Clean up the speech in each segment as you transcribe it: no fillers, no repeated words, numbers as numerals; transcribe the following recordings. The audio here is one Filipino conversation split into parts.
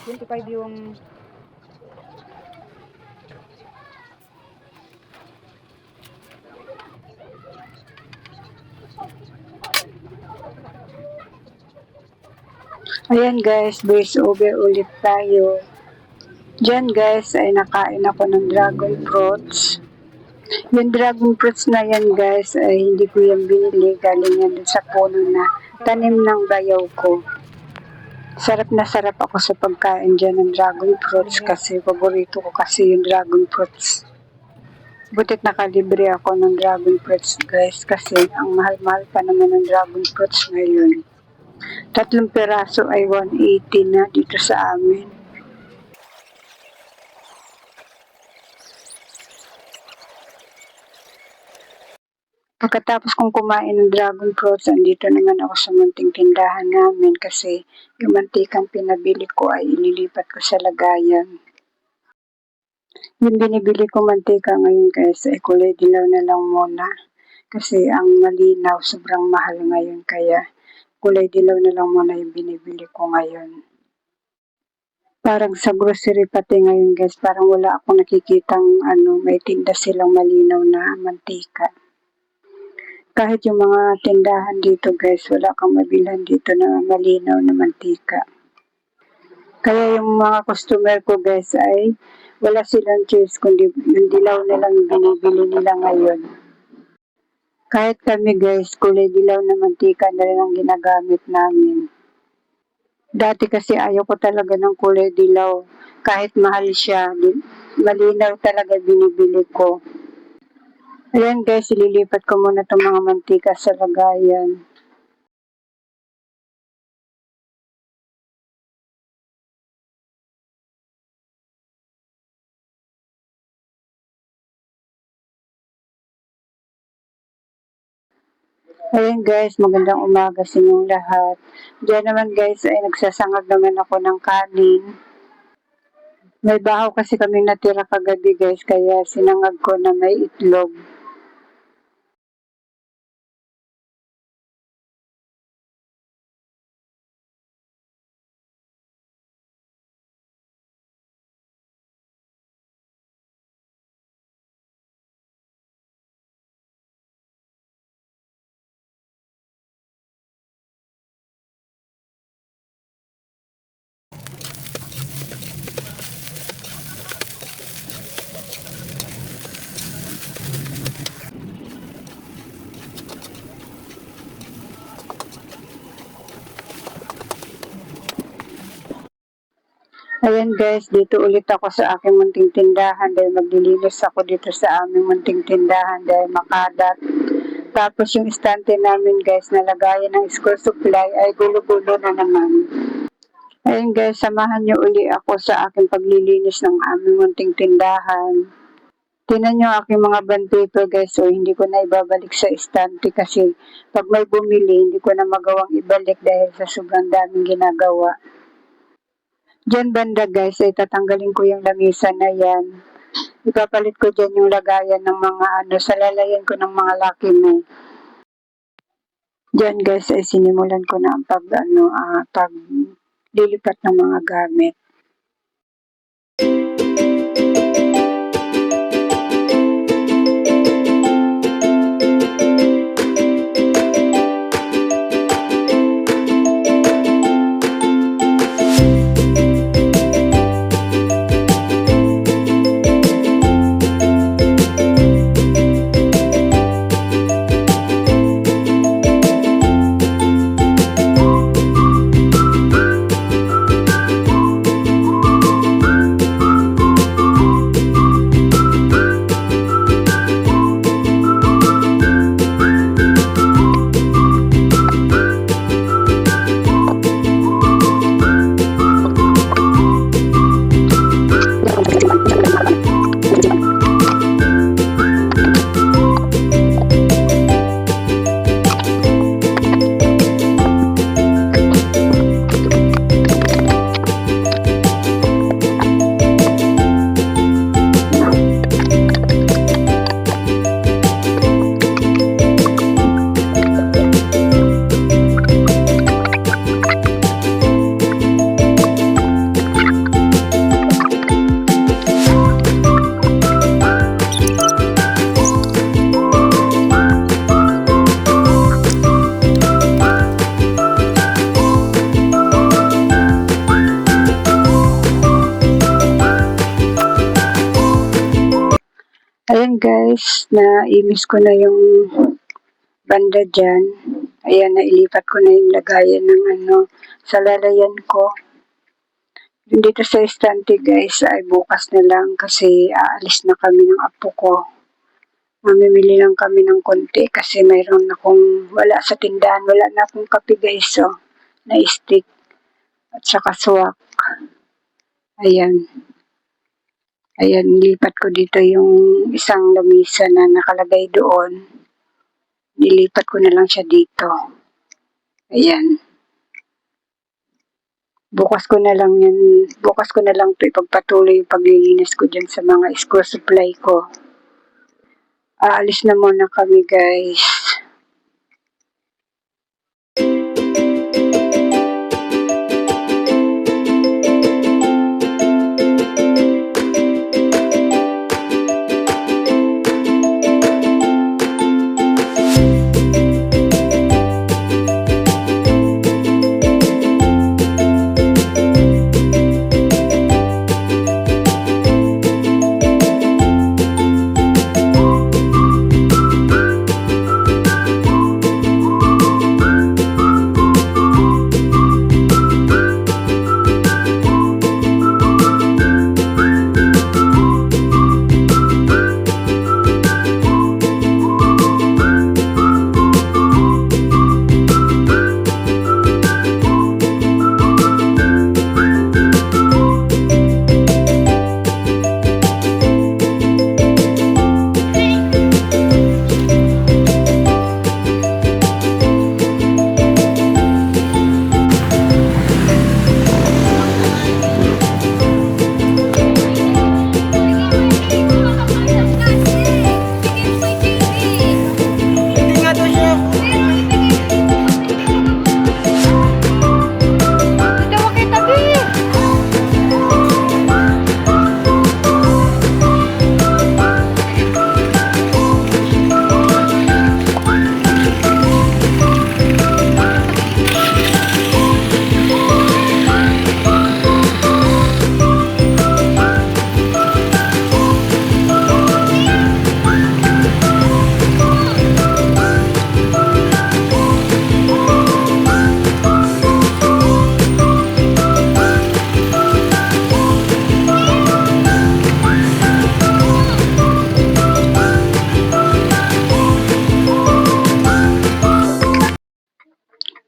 25 yung ayan guys, voice over ulit tayo. Diyan guys ay nakain ako ng dragon fruits. Yung dragon fruits na yan guys ay hindi ko yan binili, galing yan sa puno na tanim ng bayaw ko. Sarap na sarap ako sa pagkain dyan ng dragon fruits kasi paborito ko kasi yung dragon fruits. Butit nakalibre ako ng dragon fruits guys kasi ang mahal-mahal pa naman ng dragon fruits ngayon. 3 peraso ay 180 na dito sa amin. Pagkatapos kong kumain ng dragon fruits, andito naman ako sa munting tindahan namin kasi yung mantikang pinabili ko ay ililipat ko sa lagayan. Yung binibili ko mantika ngayon guys ay kulay dilaw na lang muna kasi ang malinaw sobrang mahal ngayon kaya kulay dilaw na lang muna yung binibili ko ngayon. Parang sa grocery pati ngayon guys, parang wala akong nakikitang may tinda silang malinaw na mantika. Kahit yung mga tindahan dito guys, wala kang mabilhan dito na malinaw na mantika. Kaya yung mga customer ko guys ay wala silang choice kundi yung dilaw na lang binibili nila ngayon. Kahit kami guys, kulay dilaw na mantika na rin ang ginagamit namin. Dati kasi ayaw ko talaga ng kulay dilaw. Kahit mahal siya, malinaw talaga binibili ko. Ayan guys, ililipat ko muna itong mga mantika sa lagayan. Ayan guys, magandang umaga sa inyong lahat. Diyan naman guys ay nagsasangag naman ako ng kanin. May bahaw kasi kami natira kagabi guys, kaya sinangag ko na may itlog. Ayan guys, dito ulit ako sa aking munting tindahan dahil maglilinis ako dito sa aming munting tindahan dahil makadat. Tapos yung estante namin guys na lagayan ng school supply ay gulo-gulo na naman. Ayan guys, samahan niyo uli ako sa aking paglilinis ng aming munting tindahan. Tingnan niyo aking mga bond paper guys, so hindi ko na ibabalik sa estante kasi pag may bumili, hindi ko na magawang ibalik dahil sa sobrang daming ginagawa. Diyan banda guys, ay tatanggalin ko yung lamisa na yan. Ipapalit ko dyan yung lagayan ng mga sa lalayan ko ng mga Lucky Me. Diyan guys ay sinimulan ko na ang paglilipat ng mga gamit. Ayan guys, naimis ko na yung banda dyan. Ayan, nailipat ko na yung lagayan ng sa lalayan ko. Yung dito sa estante guys ay bukas na lang kasi aalis na kami ng apo ko. Mamimili lang kami ng konti kasi mayroon akong wala sa tindahan. Wala na akong kape guys, na stick at saka swak. Ayan. Ayan, nilipat ko dito yung isang lamisa na nakalagay doon. Nilipat ko na lang siya dito. Ayan. Bukas ko na lang ito ipagpatuloy yung paglilinis ko dyan sa mga school supply ko. Aalis na muna kami guys.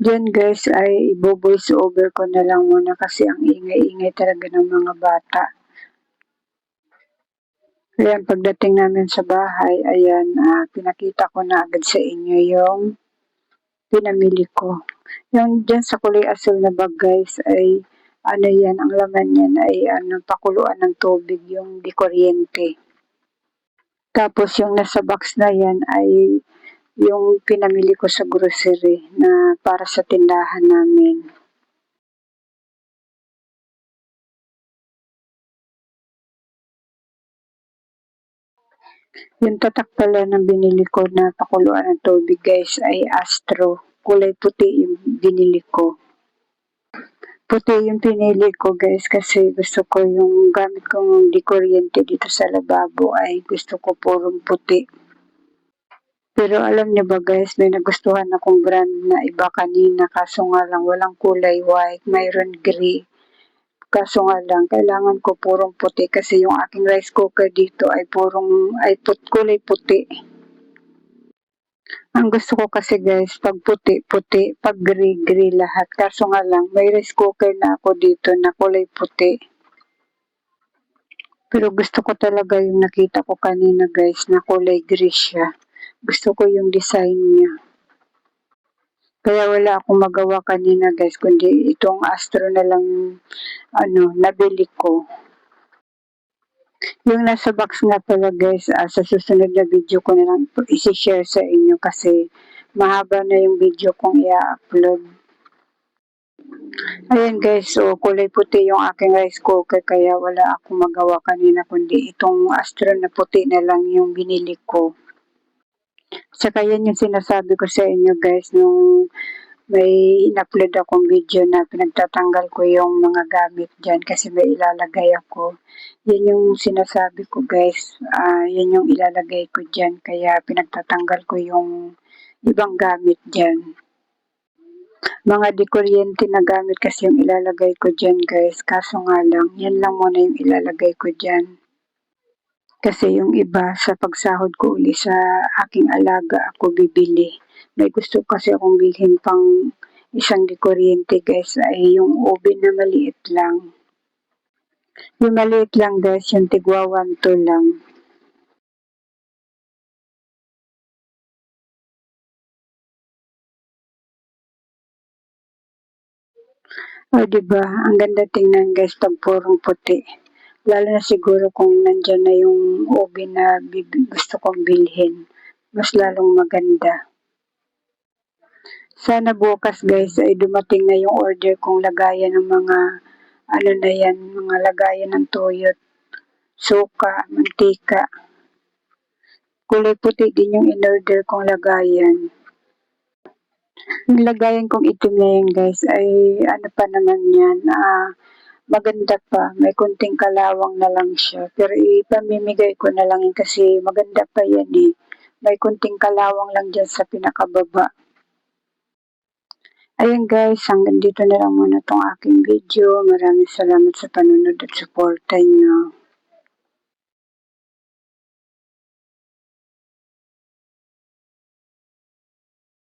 Diyan guys ay i-voice over ko na lang muna kasi ang ingay-ingay talaga ng mga bata. Ayan, pagdating namin sa bahay, ayan, pinakita ko na agad sa inyo yung pinamili ko. Yung dyan sa kulay asul na bag guys ay yan, ang laman yan ay pakuluan ng tubig, yung di kuryente. Tapos yung nasa box na yan ay yung pinamili ko sa grocery na para sa tindahan namin. Yung tatak pala ng binili ko na pakuluan ng tubig guys ay Astro. Kulay puti yung binili ko. Puti yung pinili ko guys kasi gusto ko yung gamit kong di kuryente dito sa lababo ay gusto ko purong puti. Pero alam niyo ba guys, may nagustuhan akong brand na iba kanina kaso nga lang walang kulay white, mayroon gray. Kaso nga lang, kailangan ko purong puti kasi yung aking rice cooker dito ay kulay puti. Ang gusto ko kasi guys, pag puti, pag gray lahat. Kaso nga lang, may rice cooker na ako dito na kulay puti. Pero gusto ko talaga yung nakita ko kanina guys na kulay gray siya. Gusto ko yung design niya. Kaya wala akong magawa kanina guys, kundi itong Astro na lang nabili ko. Yung nasa box nga pala guys, sa susunod na video ko na lang isi-share sa inyo kasi mahaba na yung video kong i-upload. Ayan guys, so kulay puti yung aking rice cooker kaya wala akong magawa kanina kundi itong Astro na puti na lang yung binili ko. Saka yan yung sinasabi ko sa inyo guys nung may in-upload akong video na pinagtatanggal ko yung mga gamit dyan kasi may ilalagay ako. Yan yung sinasabi ko guys, yan yung ilalagay ko dyan kaya pinagtatanggal ko yung ibang gamit dyan. Mga dekuryente na gamit kasi yung ilalagay ko dyan guys, kaso nga lang, yan lang muna yung ilalagay ko dyan. Kasi yung iba sa pagsahod ko uli sa aking alaga ako bibili. May gusto kasi akong bilhin pang isang dekuryente guys ay yung oven na maliit lang. Yung maliit lang guys, yung tigwa 1-2 lang. O diba, ang ganda tingnan guys pag purong puti. Lalo na siguro kung nandyan na yung oven na gusto kong bilhin. Mas lalong maganda. Sana bukas guys ay dumating na yung order kong lagayan ng mga ano na yan, mga lagayan ng tuyot, suka, mantika. Kulay puti din yung in-order kong lagayan. Yung lagayan kong itim na yan guys ay ano pa naman yan, maganda pa. May kunting kalawang na lang siya. Pero ipamimigay ko na lang yun kasi maganda pa yan eh. May kunting kalawang lang dyan sa pinakababa. Ayan guys, hanggang dito na lang muna tong aking video. Maraming salamat sa panunod at suporta nyo.